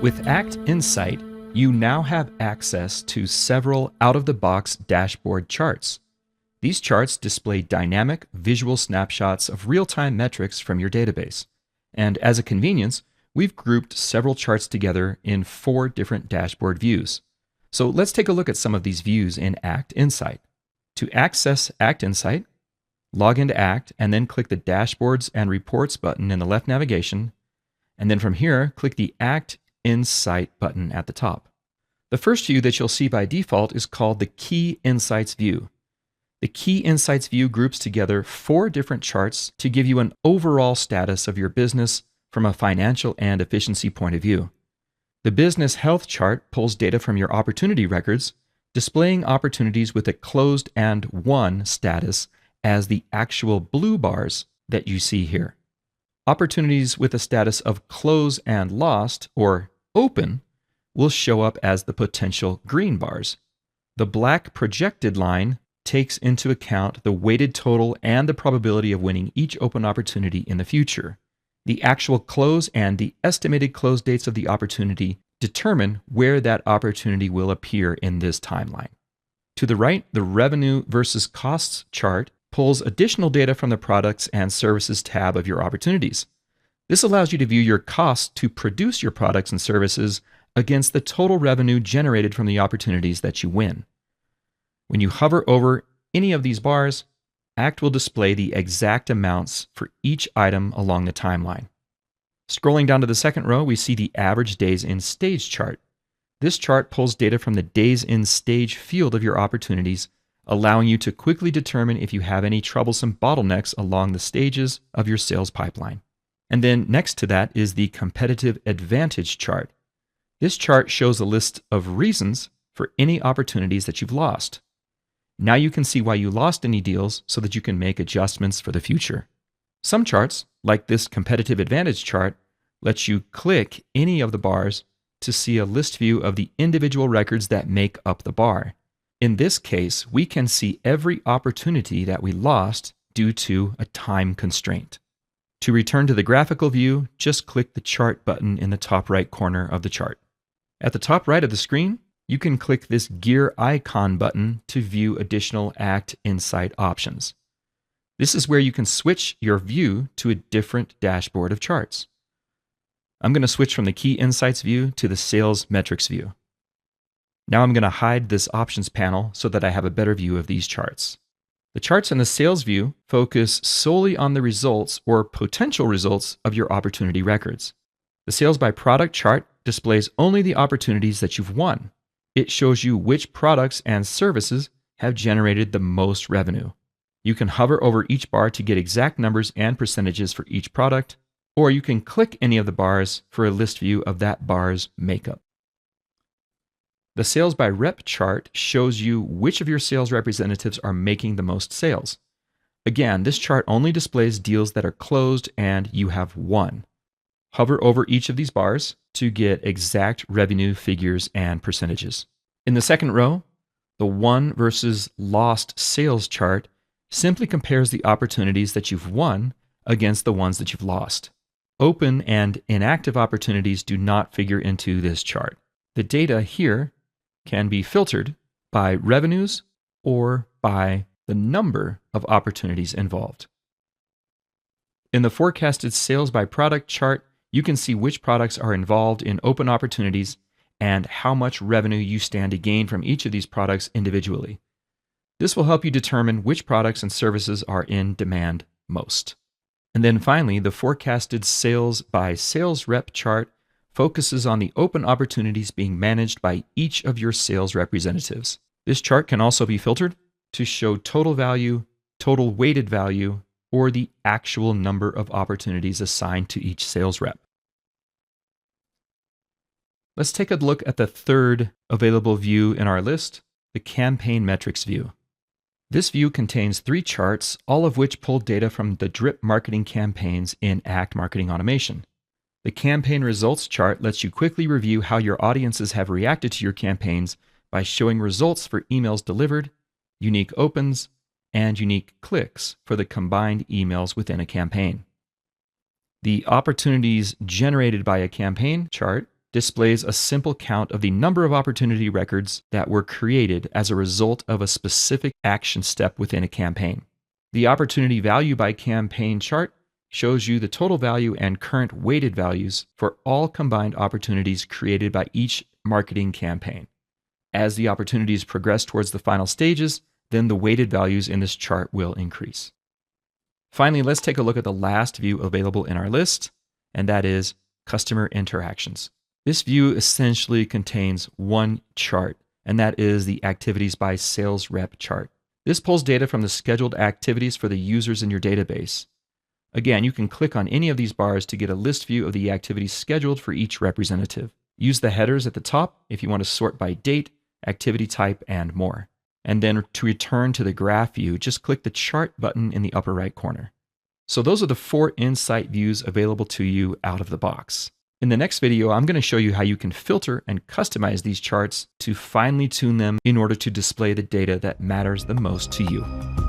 With Act Insight, you now have access to several out-of-the-box dashboard charts. These charts display dynamic visual snapshots of real-time metrics from your database. And as a convenience, we've grouped several charts together in 4 different dashboard views. So let's take a look at some of these views in Act Insight. To access Act Insight, log into Act and then click the Dashboards and Reports button in the left navigation. And then from here, click the Act Insight button at the top. The first view that you'll see by default is called the Key Insights view. The Key Insights view groups together 4 different charts to give you an overall status of your business from a financial and efficiency point of view. The Business Health chart pulls data from your opportunity records, displaying opportunities with a closed and won status as the actual blue bars that you see here. Opportunities with a status of close and lost, or open, will show up as the potential green bars. The black projected line takes into account the weighted total and the probability of winning each open opportunity in the future. The actual close and the estimated close dates of the opportunity determine where that opportunity will appear in this timeline. To the right, the Revenue versus Costs chart pulls additional data from the Products and Services tab of your opportunities. This allows you to view your costs to produce your products and services against the total revenue generated from the opportunities that you win. When you hover over any of these bars, Act will display the exact amounts for each item along the timeline. Scrolling down to the second row, we see the Average Days in Stage chart. This chart pulls data from the Days in Stage field of your opportunities, allowing you to quickly determine if you have any troublesome bottlenecks along the stages of your sales pipeline. And then next to that is the Competitive Advantage chart. This chart shows a list of reasons for any opportunities that you've lost. Now you can see why you lost any deals so that you can make adjustments for the future. Some charts, like this Competitive Advantage chart, let you click any of the bars to see a list view of the individual records that make up the bar. In this case, we can see every opportunity that we lost due to a time constraint. To return to the graphical view, just click the Chart button in the top right corner of the chart. At the top right of the screen, you can click this gear icon button to view additional Act Insight options. This is where you can switch your view to a different dashboard of charts. I'm going to switch from the Key Insights view to the Sales Metrics view. Now I'm going to hide this options panel so that I have a better view of these charts. The charts in the Sales view focus solely on the results or potential results of your opportunity records. The Sales by Product chart displays only the opportunities that you've won. It shows you which products and services have generated the most revenue. You can hover over each bar to get exact numbers and percentages for each product, or you can click any of the bars for a list view of that bar's makeup. The Sales by Rep chart shows you which of your sales representatives are making the most sales. Again, this chart only displays deals that are closed and you have won. Hover over each of these bars to get exact revenue figures and percentages. In the second row, the Won versus Lost Sales chart simply compares the opportunities that you've won against the ones that you've lost. Open and inactive opportunities do not figure into this chart. The data here can be filtered by revenues or by the number of opportunities involved. In the Forecasted Sales by Product chart, you can see which products are involved in open opportunities and how much revenue you stand to gain from each of these products individually. This will help you determine which products and services are in demand most. And then finally, the Forecasted Sales by Sales Rep chart focuses on the open opportunities being managed by each of your sales representatives. This chart can also be filtered to show total value, total weighted value, or the actual number of opportunities assigned to each sales rep. Let's take a look at the third available view in our list, the Campaign Metrics view. This view contains 3 charts, all of which pull data from the drip marketing campaigns in Act Marketing Automation. The Campaign Results chart lets you quickly review how your audiences have reacted to your campaigns by showing results for emails delivered, unique opens, and unique clicks for the combined emails within a campaign. The opportunities generated by a campaign chart displays a simple count of the number of opportunity records that were created as a result of a specific action step within a campaign. The opportunity value by campaign chart shows you the total value and current weighted values for all combined opportunities created by each marketing campaign. As the opportunities progress towards the final stages, then the weighted values in this chart will increase. Finally, let's take a look at the last view available in our list, and that is customer interactions. This view essentially contains one chart, and that is the activities by sales rep chart. This pulls data from the scheduled activities for the users in your database. Again, you can click on any of these bars to get a list view of the activities scheduled for each representative. Use the headers at the top if you want to sort by date, activity type, and more. And then to return to the graph view, just click the chart button in the upper right corner. So those are the 4 Insight views available to you out of the box. In the next video, I'm going to show you how you can filter and customize these charts to finely tune them in order to display the data that matters the most to you.